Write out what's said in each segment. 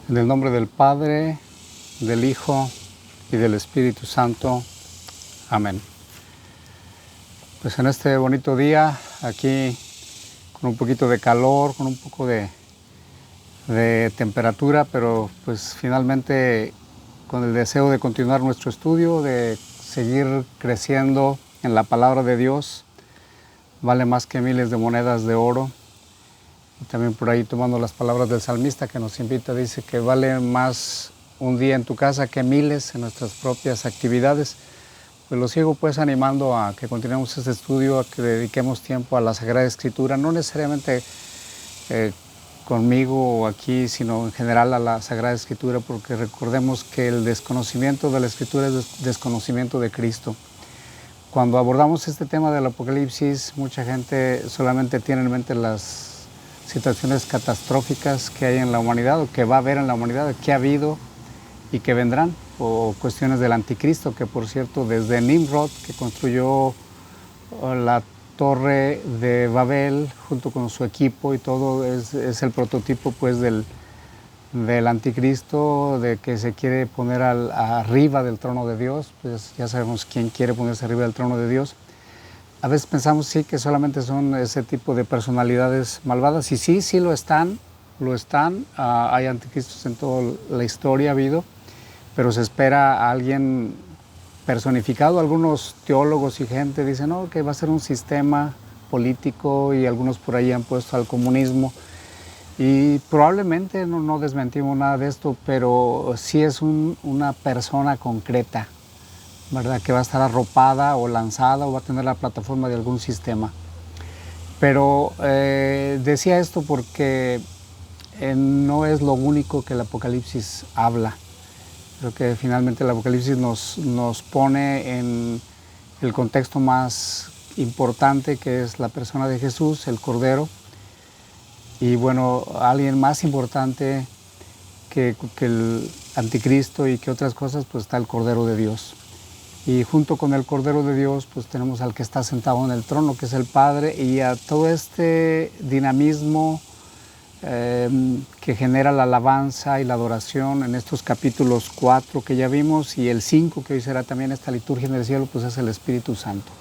En el nombre del Padre, del Hijo y del Espíritu Santo. Amén. Pues en este bonito día, aquí con un poquito de calor, con un poco de temperatura, pero pues finalmente con el deseo de continuar nuestro estudio, de seguir creciendo en la palabra de Dios, vale más que miles de monedas de oro. Y también por ahí tomando las palabras del salmista que nos invita, dice que vale más un día en tu casa que miles en nuestras propias actividades. Pues lo sigo pues animando a que continuemos este estudio, a que dediquemos tiempo a la Sagrada Escritura, no necesariamente conmigo o aquí, sino en general a la Sagrada Escritura, porque recordemos que el desconocimiento de la Escritura es desconocimiento de Cristo. Cuando abordamos este tema del Apocalipsis, mucha gente solamente tiene en mente las situaciones catastróficas que hay en la humanidad, o que va a haber en la humanidad, que ha habido y que vendrán, o cuestiones del anticristo, que por cierto desde Nimrod, que construyó la torre de Babel junto con su equipo y todo, es el prototipo pues del anticristo, de que se quiere poner arriba del trono de Dios. Pues ya sabemos quién quiere ponerse arriba del trono de Dios. A veces pensamos sí que solamente son ese tipo de personalidades malvadas, y sí lo están. Hay anticristos en toda la historia, ha habido, pero se espera a alguien personificado. Algunos teólogos y gente dicen no, que va a ser un sistema político, y algunos por ahí han puesto al comunismo, y probablemente no desmentimos nada de esto, pero sí es una persona concreta, ¿verdad?, que va a estar arropada o lanzada o va a tener la plataforma de algún sistema. Pero decía esto porque no es lo único que el Apocalipsis habla. Creo que finalmente el Apocalipsis nos pone en el contexto más importante, que es la persona de Jesús, el Cordero, y bueno, alguien más importante que el anticristo y que otras cosas, pues está el Cordero de Dios. Y junto con el Cordero de Dios, pues tenemos al que está sentado en el trono, que es el Padre, y a todo este dinamismo que genera la alabanza y la adoración en estos capítulos 4 que ya vimos, y el 5 que hoy será también esta liturgia en el cielo, pues es el Espíritu Santo.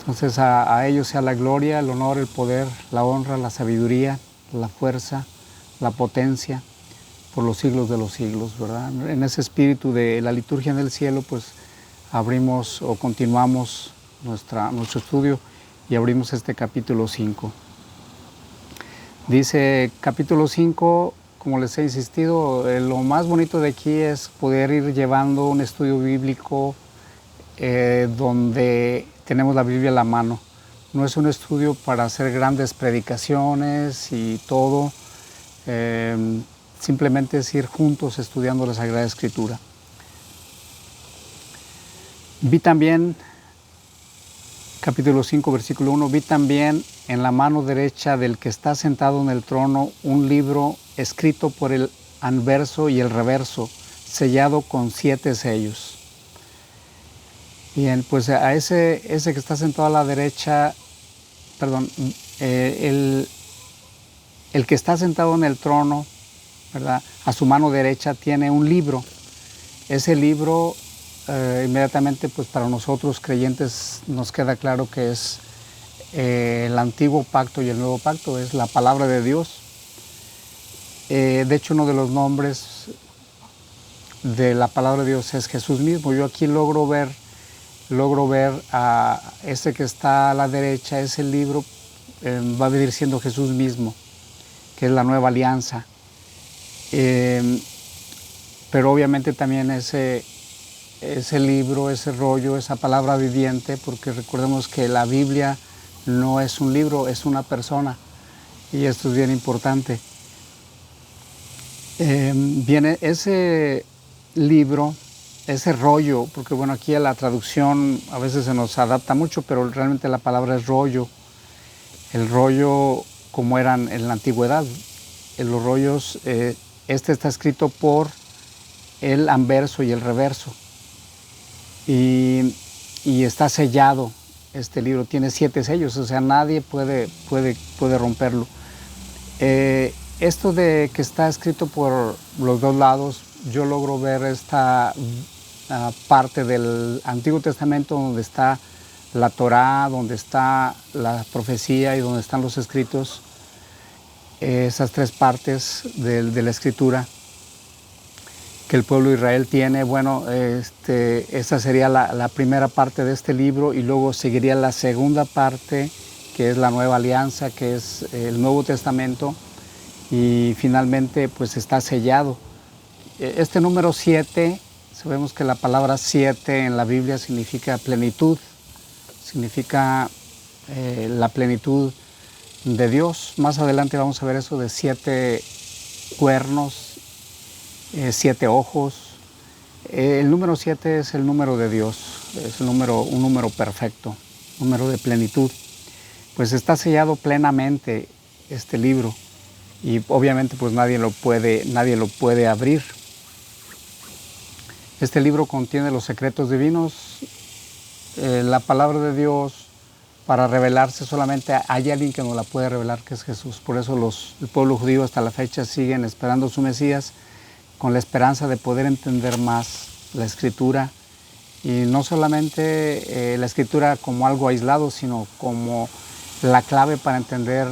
Entonces a ellos sea la gloria, el honor, el poder, la honra, la sabiduría, la fuerza, la potencia, por los siglos de los siglos, ¿verdad? En ese espíritu de la liturgia en el cielo, pues abrimos o continuamos nuestro estudio y abrimos este capítulo 5. Dice capítulo 5, como les he insistido, lo más bonito de aquí es poder ir llevando un estudio bíblico donde tenemos la Biblia a la mano. No es un estudio para hacer grandes predicaciones y todo, simplemente es ir juntos estudiando la Sagrada Escritura. Vi también, capítulo 5, versículo 1, vi también en la mano derecha del que está sentado en el trono un libro escrito por el anverso y el reverso, sellado con 7 sellos. Bien, pues a ese que está sentado a la derecha, el que está sentado en el trono, ¿verdad?, a su mano derecha tiene un libro. Ese libro inmediatamente pues para nosotros creyentes nos queda claro que es el antiguo pacto y el nuevo pacto, es la palabra de Dios. De hecho, uno de los nombres de la palabra de Dios es Jesús mismo. Yo aquí logro ver a ese que está a la derecha, ese libro va a venir siendo Jesús mismo, que es la nueva alianza. Pero obviamente también ese libro, ese rollo, esa palabra viviente, porque recordemos que la Biblia no es un libro, es una persona, y esto es bien importante. Viene ese libro, ese rollo, porque bueno, aquí a la traducción a veces se nos adapta mucho, pero realmente la palabra es rollo. El rollo como eran en la antigüedad, los rollos, este está escrito por el anverso y el reverso, y está sellado. Este libro tiene 7 sellos, o sea, nadie puede romperlo. esto de que está escrito por los dos lados, yo logro ver esta parte del Antiguo Testamento donde está la Torá, donde está la profecía y donde están los escritos, esas tres partes de la escritura que el pueblo de Israel tiene. Bueno, esa sería la primera parte de este libro, y luego seguiría la segunda parte, que es la Nueva Alianza, que es el Nuevo Testamento, y finalmente pues está sellado. Este número 7, sabemos que la palabra 7 en la Biblia significa plenitud, significa la plenitud de Dios. Más adelante vamos a ver eso de 7 cuernos, 7 ojos. El número 7 es el número de Dios, es un número perfecto, número de plenitud. Pues está sellado plenamente este libro, y obviamente pues nadie lo puede abrir. Este libro contiene los secretos divinos, la palabra de Dios. Para revelarse solamente hay alguien que nos la puede revelar, que es Jesús. Por eso el pueblo judío hasta la fecha siguen esperando su Mesías, con la esperanza de poder entender más la Escritura, y no solamente la Escritura como algo aislado, sino como la clave para entender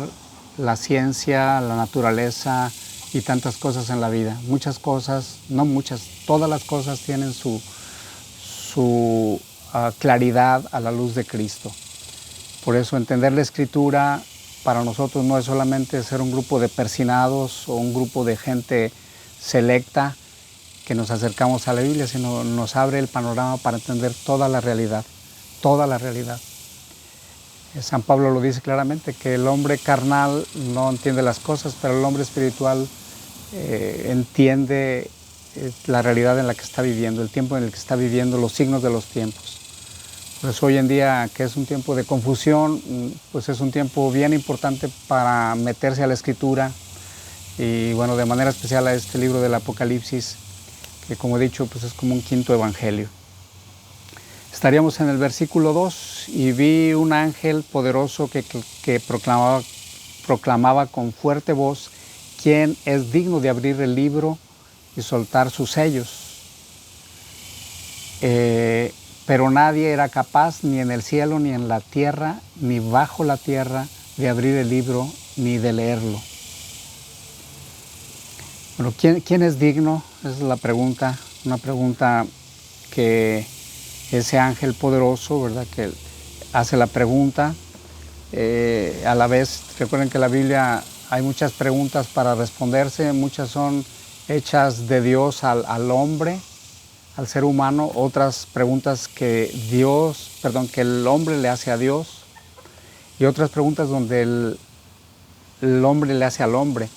la ciencia, la naturaleza y tantas cosas en la vida. Muchas cosas, no muchas, todas las cosas tienen su claridad a la luz de Cristo. Por eso entender la Escritura para nosotros no es solamente ser un grupo de persinados o un grupo de gente selecta que nos acercamos a la Biblia, sino nos abre el panorama para entender toda la realidad, toda la realidad. San Pablo lo dice claramente, que el hombre carnal no entiende las cosas, pero el hombre espiritual entiende la realidad en la que está viviendo, el tiempo en el que está viviendo, los signos de los tiempos. Pues hoy en día, que es un tiempo de confusión, pues es un tiempo bien importante para meterse a la Escritura, y bueno, de manera especial a este libro del Apocalipsis, que como he dicho, pues es como un quinto evangelio. Estaríamos en el versículo 2, y vi un ángel poderoso que proclamaba con fuerte voz: ¿quién es digno de abrir el libro y soltar sus sellos? Pero nadie era capaz, ni en el cielo, ni en la tierra, ni bajo la tierra, de abrir el libro ni de leerlo. Bueno, ¿quién es digno? Esa es la pregunta, una pregunta que ese ángel poderoso, ¿verdad?, que hace la pregunta. A la vez, recuerden que en la Biblia hay muchas preguntas para responderse, muchas son hechas de Dios al hombre, al ser humano, otras preguntas que el hombre le hace a Dios, y otras preguntas donde el hombre le hace al hombre.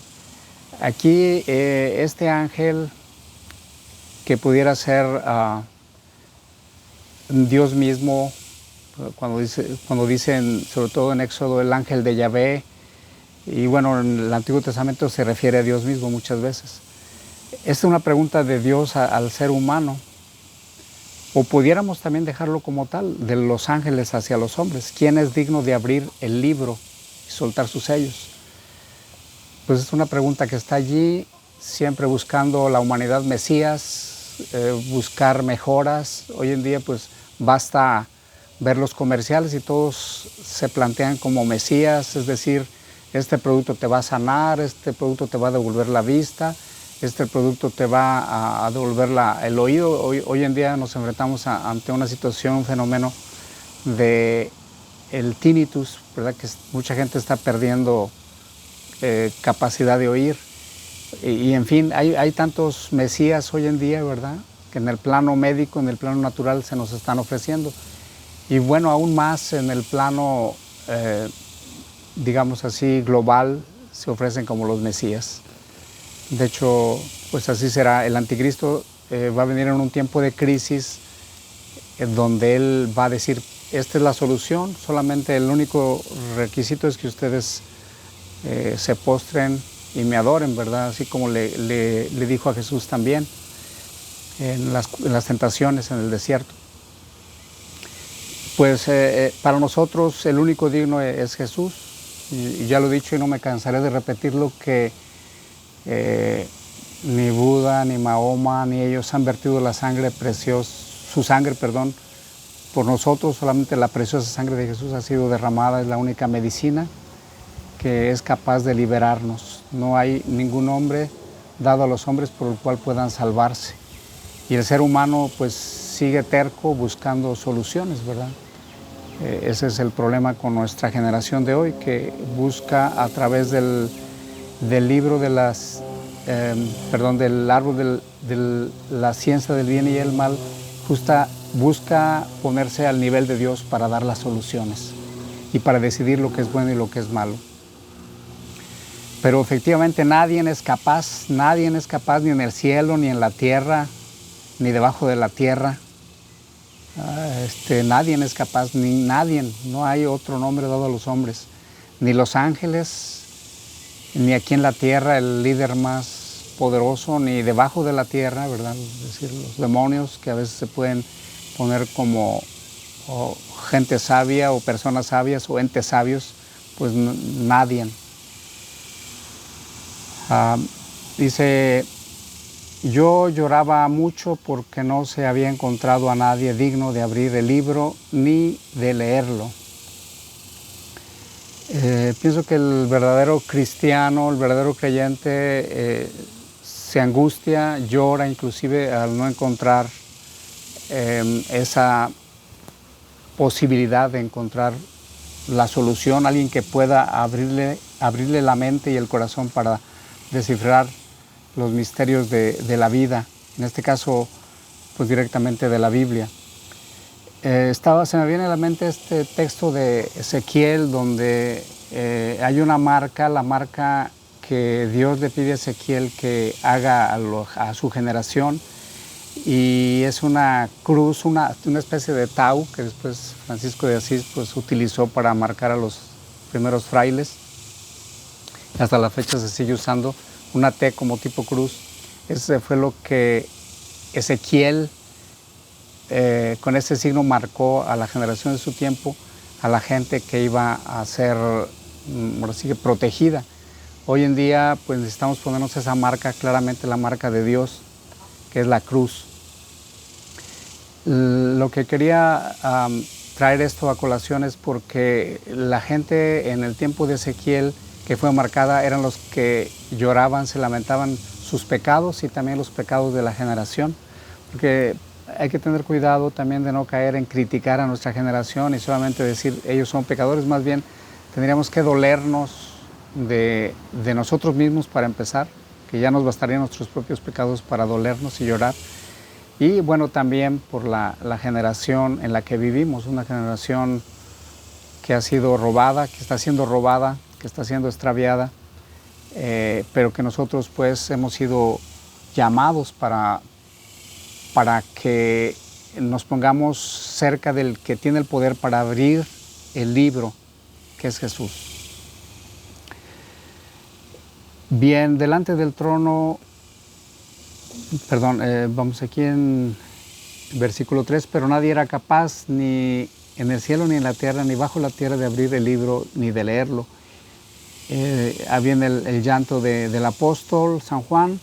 Aquí este ángel, que pudiera ser Dios mismo, cuando dicen, sobre todo en Éxodo, el ángel de Yahvé, y bueno, en el Antiguo Testamento se refiere a Dios mismo muchas veces. Esta es una pregunta de Dios al ser humano, o pudiéramos también dejarlo como tal, de los ángeles hacia los hombres. ¿Quién es digno de abrir el libro y soltar sus sellos? Pues es una pregunta que está allí, siempre buscando la humanidad Mesías, buscar mejoras. Hoy en día pues basta ver los comerciales y todos se plantean como Mesías, es decir, este producto te va a sanar, este producto te va a devolver la vista, este producto te va a devolver el oído. Hoy en día nos enfrentamos ante una situación, un fenómeno de el tinnitus, ¿verdad?, que mucha gente está perdiendo capacidad de oír, y en fin, hay tantos mesías hoy en día, ¿verdad?, que en el plano médico, en el plano natural se nos están ofreciendo, y bueno, aún más en el plano, digamos así, global, se ofrecen como los mesías. De hecho, pues así será. El anticristo va a venir en un tiempo de crisis, donde él va a decir: esta es la solución, solamente el único requisito es que ustedes se postren y me adoren, ¿verdad? Así como le dijo a Jesús también en las tentaciones en el desierto. Pues para nosotros el único digno es Jesús, y ya lo he dicho y no me cansaré de repetirlo, que Ni Buda, ni Mahoma, ni ellos han vertido su sangre, por nosotros. Solamente la preciosa sangre de Jesús ha sido derramada, es la única medicina que es capaz de liberarnos. No hay ningún hombre dado a los hombres por el cual puedan salvarse. Y el ser humano pues sigue terco buscando soluciones, ¿verdad? Ese es el problema con nuestra generación de hoy, que busca a través del libro de del árbol de la ciencia del bien y el mal, busca ponerse al nivel de Dios para dar las soluciones y para decidir lo que es bueno y lo que es malo. Pero efectivamente nadie es capaz ni en el cielo, ni en la tierra, ni debajo de la tierra. Nadie es capaz, no hay otro nombre dado a los hombres, ni los ángeles, ni aquí en la tierra el líder más poderoso, ni debajo de la tierra, ¿verdad? Es decir, los demonios que a veces se pueden poner como gente sabia o personas sabias o entes sabios, pues nadie. Dice: yo lloraba mucho porque no se había encontrado a nadie digno de abrir el libro ni de leerlo. Pienso que el verdadero cristiano, el verdadero creyente, se angustia, llora inclusive al no encontrar esa posibilidad de encontrar la solución, alguien que pueda abrirle la mente y el corazón para descifrar los misterios de la vida, en este caso pues directamente de la Biblia. Se me viene a la mente este texto de Ezequiel, donde hay una marca, la marca que Dios le pide a Ezequiel que haga a su generación, y es una cruz, una especie de tau que después Francisco de Asís pues utilizó para marcar a los primeros frailes. Hasta la fecha se sigue usando una T como tipo cruz. Ese fue lo que Ezequiel con ese signo marcó a la generación de su tiempo, a la gente que iba a ser protegida. Hoy en día pues necesitamos ponernos esa marca, claramente la marca de Dios, que es la cruz. Lo que quería traer esto a colación es porque la gente en el tiempo de Ezequiel que fue marcada eran los que lloraban, se lamentaban sus pecados y también los pecados de la generación, porque hay que tener cuidado también de no caer en criticar a nuestra generación y solamente decir ellos son pecadores. Más bien tendríamos que dolernos de nosotros mismos para empezar, que ya nos bastarían nuestros propios pecados para dolernos y llorar. Y bueno, también por la generación en la que vivimos, una generación que ha sido robada, que está siendo robada, que está siendo extraviada, pero que nosotros pues hemos sido llamados para que nos pongamos cerca del que tiene el poder para abrir el libro, que es Jesús. Bien, delante del trono, vamos aquí en versículo 3, pero nadie era capaz ni en el cielo ni en la tierra ni bajo la tierra de abrir el libro ni de leerlo. Viene el llanto del apóstol San Juan,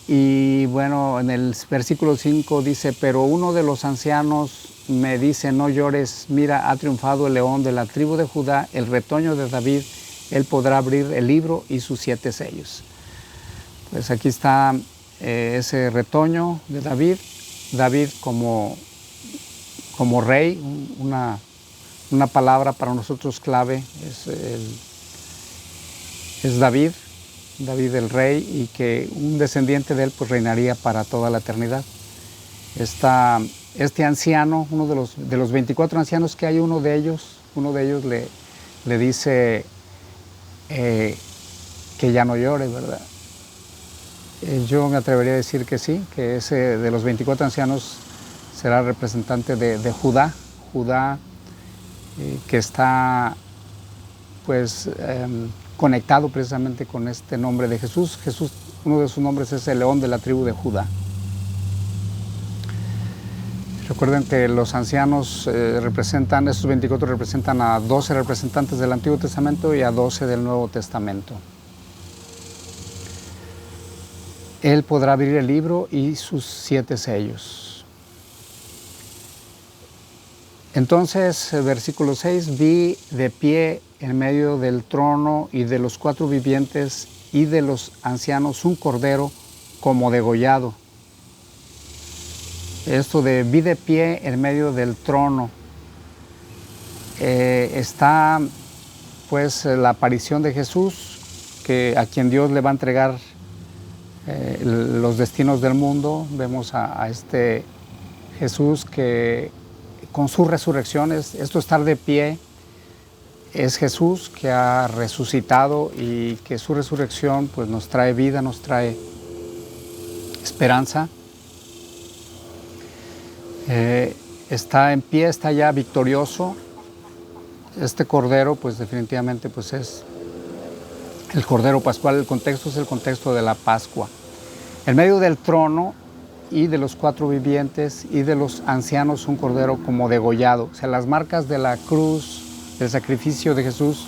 y bueno, en el versículo 5 dice: pero uno de los ancianos me dice: no llores, mira, ha triunfado el león de la tribu de Judá, el retoño de David, él podrá abrir el libro y sus 7 sellos. Pues aquí está ese retoño de David como rey, una palabra para nosotros clave es David el rey, y que un descendiente de él pues reinaría para toda la eternidad. Este anciano, uno de los 24 ancianos que hay, uno de ellos le dice que ya no llore, ¿verdad? Yo me atrevería a decir que sí, que ese de los 24 ancianos será representante de Judá, que está pues conectado precisamente con este nombre de Jesús. Jesús, uno de sus nombres es el león de la tribu de Judá. Recuerden que los ancianos estos 24 representan a 12 representantes del Antiguo Testamento y a 12 del Nuevo Testamento. Él podrá abrir el libro y sus 7 sellos. Entonces, el versículo 6, vi de pie en medio del trono y de los 4 vivientes y de los ancianos un cordero como degollado. Esto de vi de pie en medio del trono, está pues la aparición de Jesús, a quien Dios le va a entregar los destinos del mundo. Vemos a este Jesús que con su resurrección, esto estar de pie, es Jesús que ha resucitado y que su resurrección pues nos trae vida, nos trae esperanza. Está en pie, está ya victorioso. Este cordero pues definitivamente pues es el cordero pascual. El contexto es el contexto de la Pascua. En medio del trono y de los 4 vivientes y de los ancianos un cordero como degollado. O sea, las marcas de la cruz, del sacrificio de Jesús,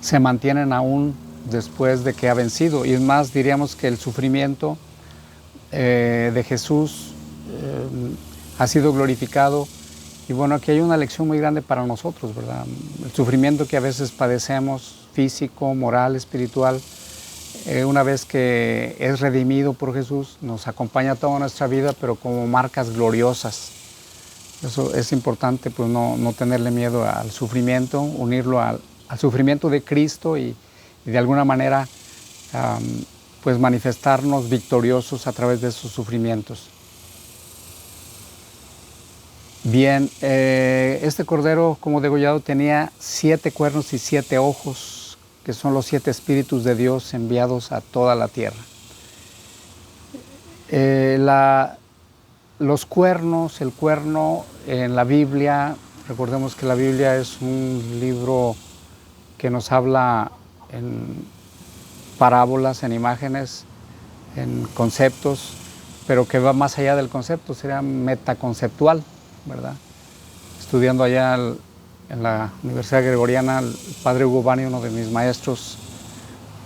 se mantienen aún después de que ha vencido. Y es más, diríamos que el sufrimiento de Jesús ha sido glorificado. Y bueno, aquí hay una lección muy grande para nosotros, ¿verdad? El sufrimiento que a veces padecemos, físico, moral, espiritual, una vez que es redimido por Jesús, nos acompaña toda nuestra vida, pero como marcas gloriosas. Eso es importante, pues no tenerle miedo al sufrimiento, unirlo al sufrimiento de Cristo y de alguna manera pues manifestarnos victoriosos a través de esos sufrimientos. Bien, este cordero como degollado tenía 7 cuernos y 7 ojos, que son los 7 espíritus de Dios enviados a toda la tierra. Los cuernos, el cuerno en la Biblia, recordemos que la Biblia es un libro que nos habla en parábolas, en imágenes, en conceptos, pero que va más allá del concepto, sería metaconceptual, ¿verdad? Estudiando allá en la Universidad Gregoriana, el padre Hugo Bani, uno de mis maestros,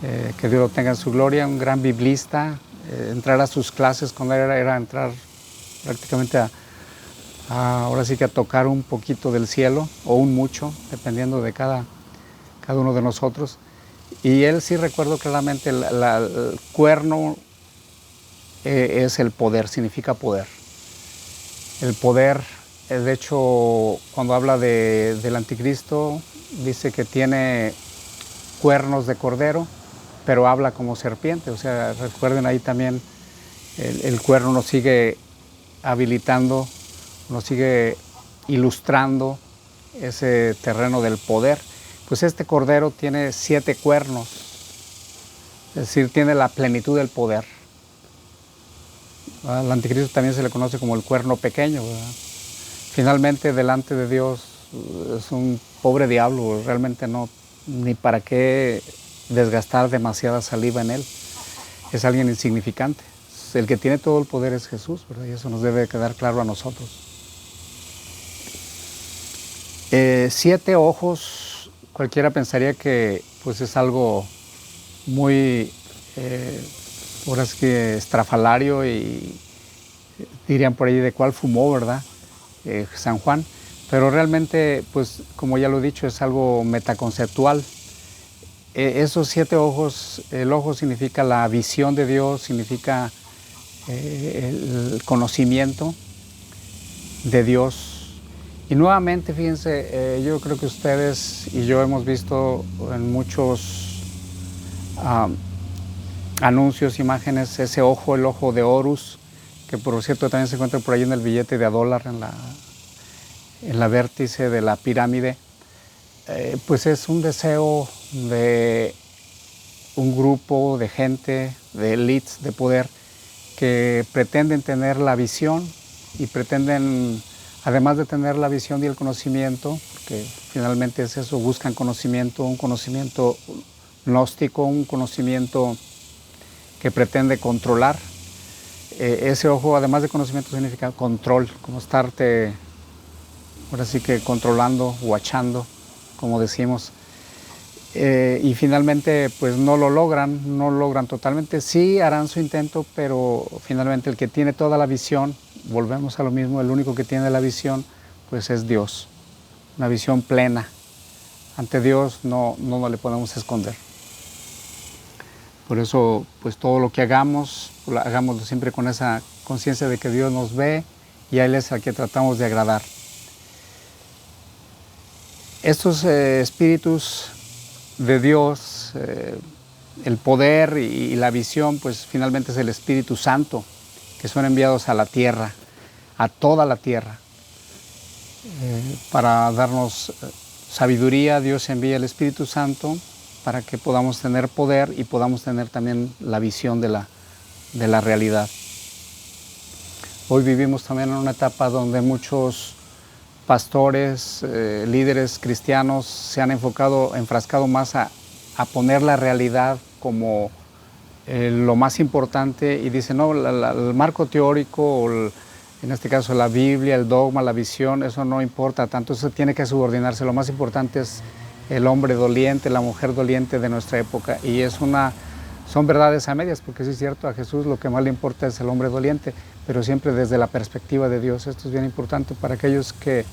que Dios lo tenga en su gloria, un gran biblista. Entrar a sus clases con él era entrar prácticamente ahora sí que a tocar un poquito del cielo, o un mucho, dependiendo de cada uno de nosotros. Y él sí recuerdo claramente, el cuerno es el poder, significa poder. El poder. De hecho, cuando habla del anticristo, dice que tiene cuernos de cordero, pero habla como serpiente. O sea, recuerden ahí también, el cuerno nos sigue habilitando, nos sigue ilustrando ese terreno del poder. Pues este cordero tiene 7 cuernos, es decir, tiene la plenitud del poder. Al anticristo también se le conoce como el cuerno pequeño, ¿verdad? Finalmente, delante de Dios es un pobre diablo, realmente no, ni para qué desgastar demasiada saliva en él. Es alguien insignificante. El que tiene todo el poder es Jesús, ¿verdad? Y eso nos debe quedar claro a nosotros. 7 ojos, cualquiera pensaría que pues es algo muy, ahora sí que estrafalario, y dirían por ahí de cuál fumó, ¿verdad? San Juan, pero realmente, pues como ya lo he dicho, es algo metaconceptual. Esos 7 ojos, el ojo significa la visión de Dios, significa el conocimiento de Dios. Y nuevamente, fíjense, yo creo que ustedes y yo hemos visto en muchos anuncios, imágenes, ese ojo, el ojo de Horus, que por cierto también se encuentra por ahí en el billete de $1, en la vértice de la pirámide. Pues es un deseo de un grupo de gente, de élites de poder, que pretenden tener la visión y pretenden, además de tener la visión y el conocimiento, porque finalmente es eso, buscan conocimiento, un conocimiento gnóstico, un conocimiento que pretende controlar. Ese ojo, además de conocimiento, significa control, como estarte, ahora sí que controlando, guachando, como decimos. y finalmente pues no lo logran totalmente. Sí harán su intento, pero finalmente el que tiene toda la visión, volvemos a lo mismo, el único que tiene la visión pues es Dios, una visión plena. Ante Dios no le podemos esconder. Por eso pues todo lo que hagámoslo siempre con esa conciencia de que Dios nos ve y a Él es al que tratamos de agradar. Estos espíritus de Dios, el poder y la visión, pues finalmente es el Espíritu Santo, que son enviados a la tierra, a toda la tierra, para darnos sabiduría. Dios envía el Espíritu Santo para que podamos tener poder y podamos tener también la visión de la realidad. Hoy vivimos también en una etapa donde muchos pastores, líderes cristianos se han enfrascado más a poner la realidad como lo más importante y dicen, no, el marco teórico, en este caso la Biblia, el dogma, la visión, eso no importa tanto, eso tiene que subordinarse. Lo más importante es el hombre doliente, la mujer doliente de nuestra época, y son verdades a medias, porque sí es cierto, a Jesús lo que más le importa es el hombre doliente, pero siempre desde la perspectiva de Dios. Esto es bien importante para aquellos que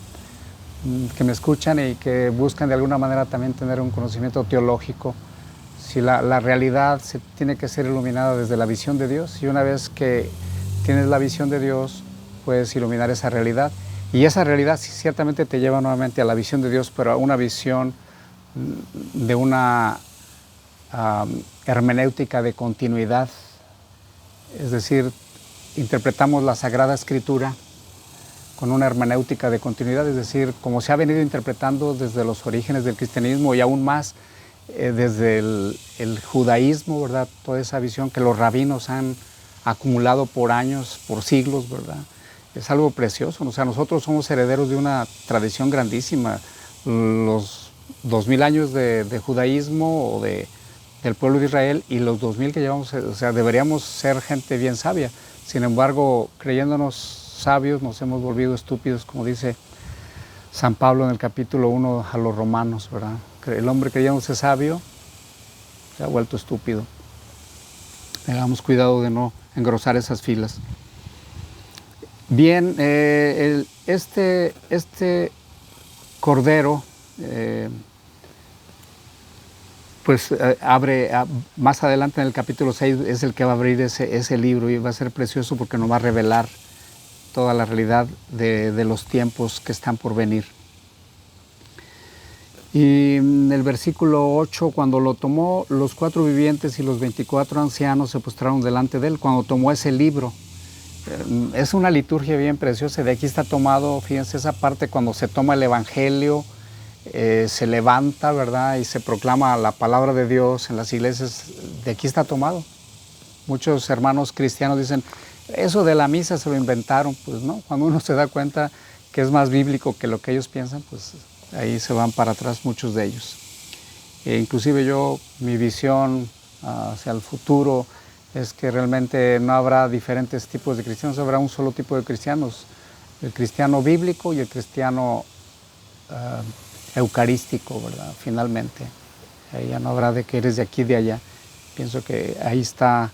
me escuchan y que buscan de alguna manera también tener un conocimiento teológico. Si la realidad tiene que ser iluminada desde la visión de Dios, y una vez que tienes la visión de Dios, puedes iluminar esa realidad, y esa realidad sí, ciertamente te lleva nuevamente a la visión de Dios, pero a una visión de una hermenéutica de continuidad. Es decir, interpretamos la Sagrada Escritura con una hermenéutica de continuidad, es decir, como se ha venido interpretando desde los orígenes del cristianismo y aún más desde el judaísmo, ¿verdad? Toda esa visión que los rabinos han acumulado por años, por siglos, ¿verdad? Es algo precioso. O sea, nosotros somos herederos de una tradición grandísima. Los 2000 años de judaísmo o del pueblo de Israel y los 2000 que llevamos, o sea, deberíamos ser gente bien sabia. Sin embargo, creyéndonos sabios, nos hemos volvido estúpidos, como dice San Pablo en el capítulo 1 a los romanos, ¿verdad? El hombre creyéndose sabio se ha vuelto estúpido. Tengamos cuidado de no engrosar esas filas. Bien, este cordero pues abre, más adelante en el capítulo 6 es el que va a abrir ese libro, y va a ser precioso porque nos va a revelar toda la realidad de los tiempos que están por venir. Y en el versículo 8, cuando lo tomó, los 4 vivientes y los 24 ancianos se postraron delante de él cuando tomó ese libro. Es una liturgia bien preciosa. De aquí está tomado, fíjense, esa parte cuando se toma el Evangelio, se levanta, ¿verdad? Y se proclama la palabra de Dios en las iglesias. De aquí está tomado. Muchos hermanos cristianos dicen, eso de la misa se lo inventaron. Pues no, cuando uno se da cuenta que es más bíblico que lo que ellos piensan, pues ahí se van para atrás muchos de ellos. Inclusive mi visión hacia el futuro es que realmente no habrá diferentes tipos de cristianos, habrá un solo tipo de cristianos, el cristiano bíblico y el cristiano eucarístico, ¿verdad? Finalmente, ahí ya no habrá de que eres de aquí, de allá. Pienso que ahí está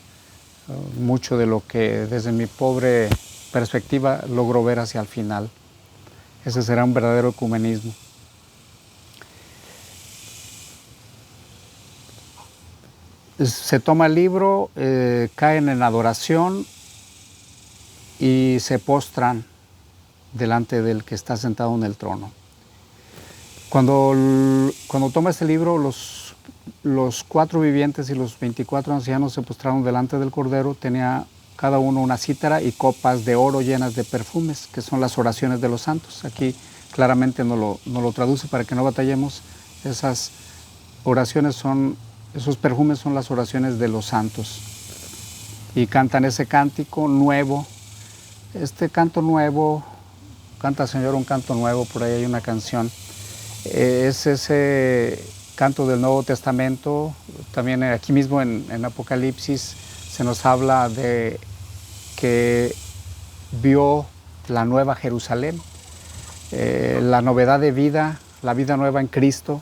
mucho de lo que desde mi pobre perspectiva logro ver hacia el final. Ese será un verdadero ecumenismo. Se toma el libro, caen en adoración y se postran delante del que está sentado en el trono. Cuando toma este libro, los 4 vivientes y los 24 ancianos se postraron delante del Cordero. Tenía cada uno una cítara y copas de oro llenas de perfumes, que son las oraciones de los santos. Aquí claramente no lo traduce para que no batallemos. Esas oraciones esos perfumes son las oraciones de los santos. Y cantan ese cántico nuevo. Este canto nuevo, canta Señor un canto nuevo, por ahí hay una canción. Es ese canto del Nuevo Testamento. También aquí mismo en Apocalipsis se nos habla de que vio la nueva Jerusalén, la novedad de vida, la vida nueva en Cristo,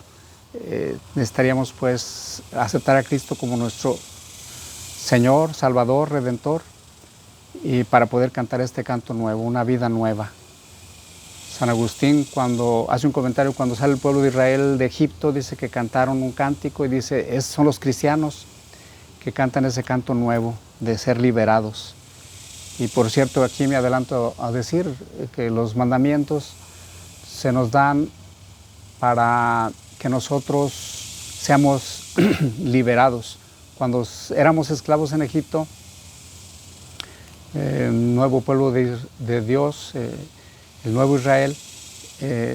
necesitaríamos pues aceptar a Cristo como nuestro Señor, Salvador, Redentor, y para poder cantar este canto nuevo, una vida nueva. San Agustín, cuando hace un comentario, cuando sale el pueblo de Israel de Egipto, dice que cantaron un cántico y dice, son los cristianos que cantan ese canto nuevo de ser liberados. Y por cierto, aquí me adelanto a decir que los mandamientos se nos dan para que nosotros seamos liberados. Cuando éramos esclavos en Egipto, el nuevo pueblo de Dios, el nuevo Israel,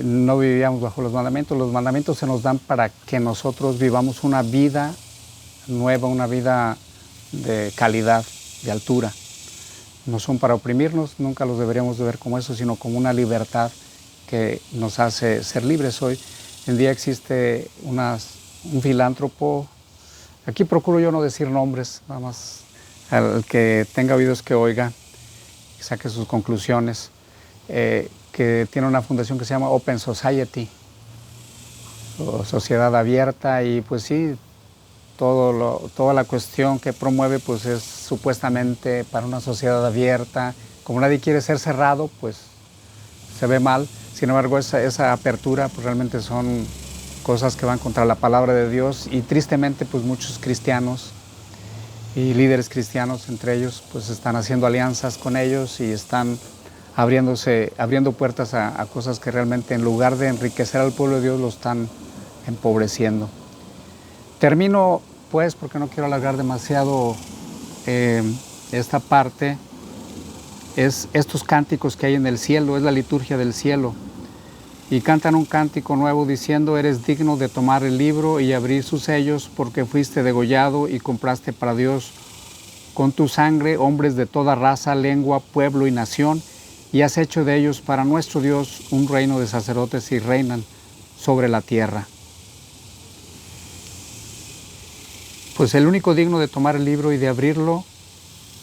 no vivíamos bajo los mandamientos. Los mandamientos se nos dan para que nosotros vivamos una vida nueva, una vida de calidad, de altura. No son para oprimirnos, nunca los deberíamos de ver como eso, sino como una libertad que nos hace ser libres. Hoy en día existe un filántropo, aquí procuro yo no decir nombres, nada más al que tenga oídos que oiga, que saque sus conclusiones, que tiene una fundación que se llama Open Society, o Sociedad Abierta, y pues sí, toda la cuestión que promueve pues es supuestamente para una sociedad abierta. Como nadie quiere ser cerrado, pues se ve mal. Sin embargo, esa apertura pues realmente son cosas que van contra la palabra de Dios, y tristemente pues muchos cristianos y líderes cristianos entre ellos pues están haciendo alianzas con ellos y están abriendo puertas a cosas que realmente, en lugar de enriquecer al pueblo de Dios, lo están empobreciendo. Termino pues, porque no quiero alargar demasiado esta parte, es estos cánticos que hay en el cielo, es la liturgia del cielo. Y cantan un cántico nuevo diciendo, eres digno de tomar el libro y abrir sus sellos, porque fuiste degollado y compraste para Dios con tu sangre hombres de toda raza, lengua, pueblo y nación, y has hecho de ellos para nuestro Dios un reino de sacerdotes y reinan sobre la tierra. Pues el único digno de tomar el libro y de abrirlo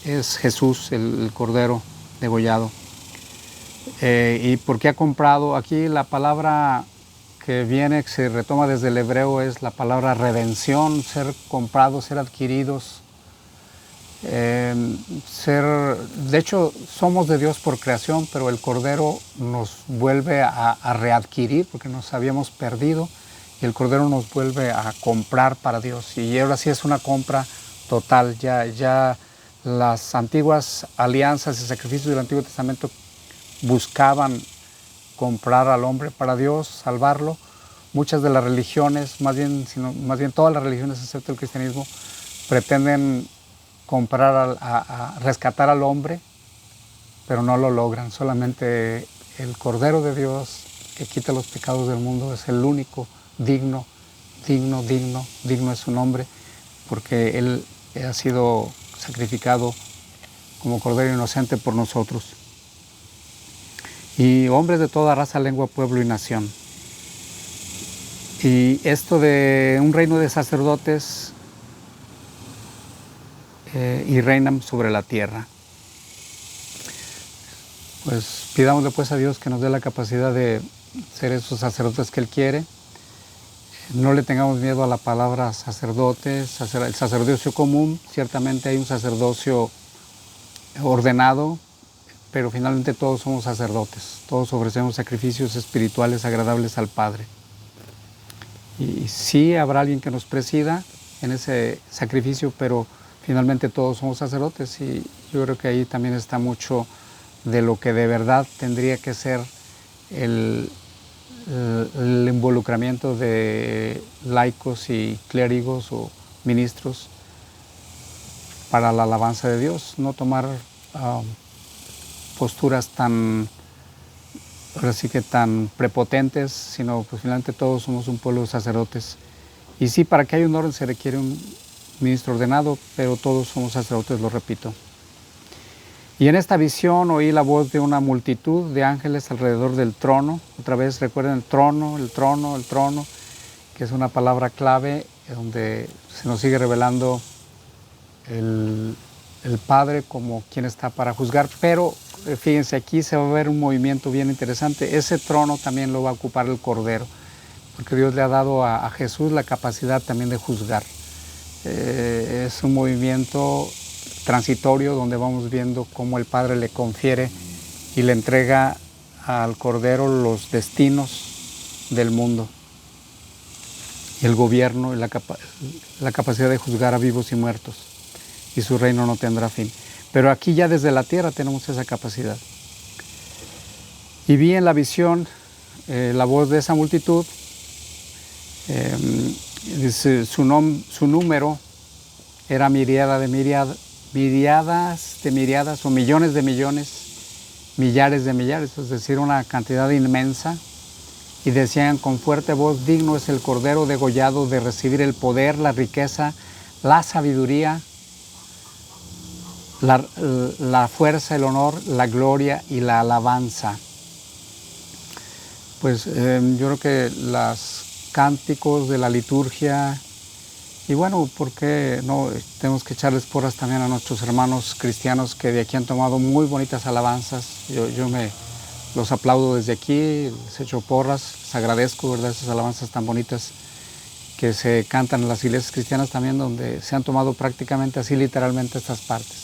es Jesús, el Cordero degollado. Y porque ha comprado, aquí la palabra que viene, que se retoma desde el hebreo, es la palabra redención, ser comprados, ser adquiridos, de hecho somos de Dios por creación, pero el Cordero nos vuelve a readquirir porque nos habíamos perdido, y el Cordero nos vuelve a comprar para Dios, y ahora sí es una compra total. Ya las antiguas alianzas y sacrificios del Antiguo Testamento buscaban comprar al hombre para Dios, salvarlo. Muchas de las religiones, más bien todas las religiones excepto el cristianismo, pretenden comprar, a rescatar al hombre, pero no lo logran. Solamente el Cordero de Dios, que quita los pecados del mundo, es el único digno es su nombre, porque Él ha sido sacrificado como Cordero inocente por nosotros. Y hombres de toda raza, lengua, pueblo y nación. Y esto de un reino de sacerdotes y reinan sobre la tierra. Pues pidámosle pues a Dios que nos dé la capacidad de ser esos sacerdotes que Él quiere. No le tengamos miedo a la palabra sacerdotes, el sacerdocio común. Ciertamente hay un sacerdocio ordenado, pero finalmente todos somos sacerdotes. Todos ofrecemos sacrificios espirituales agradables al Padre. Y sí habrá alguien que nos presida en ese sacrificio, pero finalmente todos somos sacerdotes, y yo creo que ahí también está mucho de lo que de verdad tendría que ser el involucramiento de laicos y clérigos o ministros para la alabanza de Dios. No tomar posturas tan prepotentes, sino pues finalmente todos somos un pueblo de sacerdotes. Y sí, para que haya un orden se requiere un ministro ordenado, pero todos somos sacerdotes, lo repito. Y en esta visión oí la voz de una multitud de ángeles alrededor del trono. Otra vez recuerden el trono, que es una palabra clave donde se nos sigue revelando el Padre como quien está para juzgar. Pero fíjense, aquí se va a ver un movimiento bien interesante. Ese trono también lo va a ocupar el Cordero. porque Dios le ha dado a Jesús la capacidad también de juzgar. Es un movimiento transitorio donde vamos viendo cómo el Padre le confiere y le entrega al Cordero los destinos del mundo y el gobierno y la capacidad de juzgar a vivos y muertos, y su reino no tendrá fin. Pero aquí ya desde la tierra tenemos esa capacidad. Y vi en la visión la voz de esa multitud. Dice, su número era miriadas de miriadas o millones de millones, millares de millares, es decir, una cantidad inmensa. Y decían con fuerte voz: digno es el Cordero degollado de recibir el poder, la riqueza, la sabiduría, la fuerza, el honor, la gloria y la alabanza. Pues yo creo que los cánticos de la liturgia, y bueno, ¿por qué no? Tenemos que echarles porras también a nuestros hermanos cristianos que de aquí han tomado muy bonitas alabanzas. Yo los aplaudo desde aquí, les echo porras, les agradezco, ¿verdad?, esas alabanzas tan bonitas que se cantan en las iglesias cristianas también, donde se han tomado prácticamente así literalmente estas partes.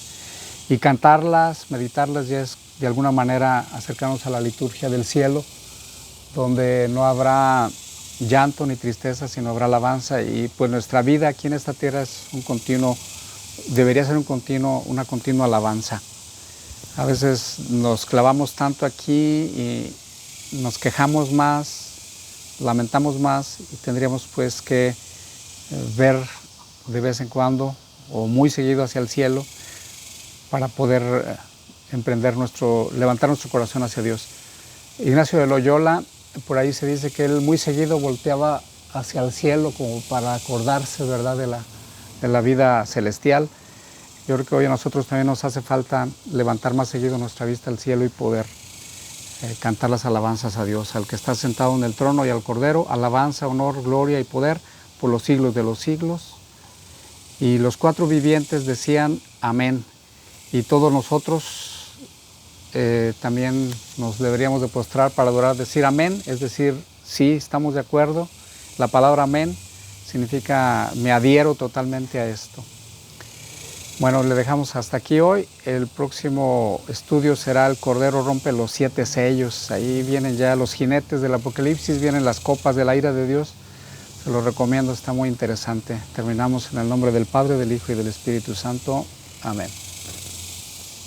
Y cantarlas, meditarlas, ya es de alguna manera acercarnos a la liturgia del cielo, donde no habrá llanto ni tristeza, sino habrá alabanza. Y pues nuestra vida aquí en esta tierra es debería ser una continua alabanza. A veces nos clavamos tanto aquí y nos quejamos más, lamentamos más, y tendríamos pues que ver de vez en cuando o muy seguido hacia el cielo para poder levantar nuestro corazón hacia Dios. Ignacio de Loyola, por ahí se dice que él muy seguido volteaba hacia el cielo como para acordarse, ¿verdad?, de la vida celestial. Yo creo que hoy a nosotros también nos hace falta levantar más seguido nuestra vista al cielo y poder cantar las alabanzas a Dios, al que está sentado en el trono y al Cordero, alabanza, honor, gloria y poder por los siglos de los siglos. Y los cuatro vivientes decían amén. Y todos nosotros también nos deberíamos de postrar para adorar, decir amén, es decir, sí, estamos de acuerdo. La palabra amén significa me adhiero totalmente a esto. Bueno, le dejamos hasta aquí hoy. El próximo estudio será el Cordero rompe los 7 sellos. Ahí vienen ya los jinetes del Apocalipsis, vienen las copas de la ira de Dios. Se lo recomiendo, está muy interesante. Terminamos en el nombre del Padre, del Hijo y del Espíritu Santo. Amén.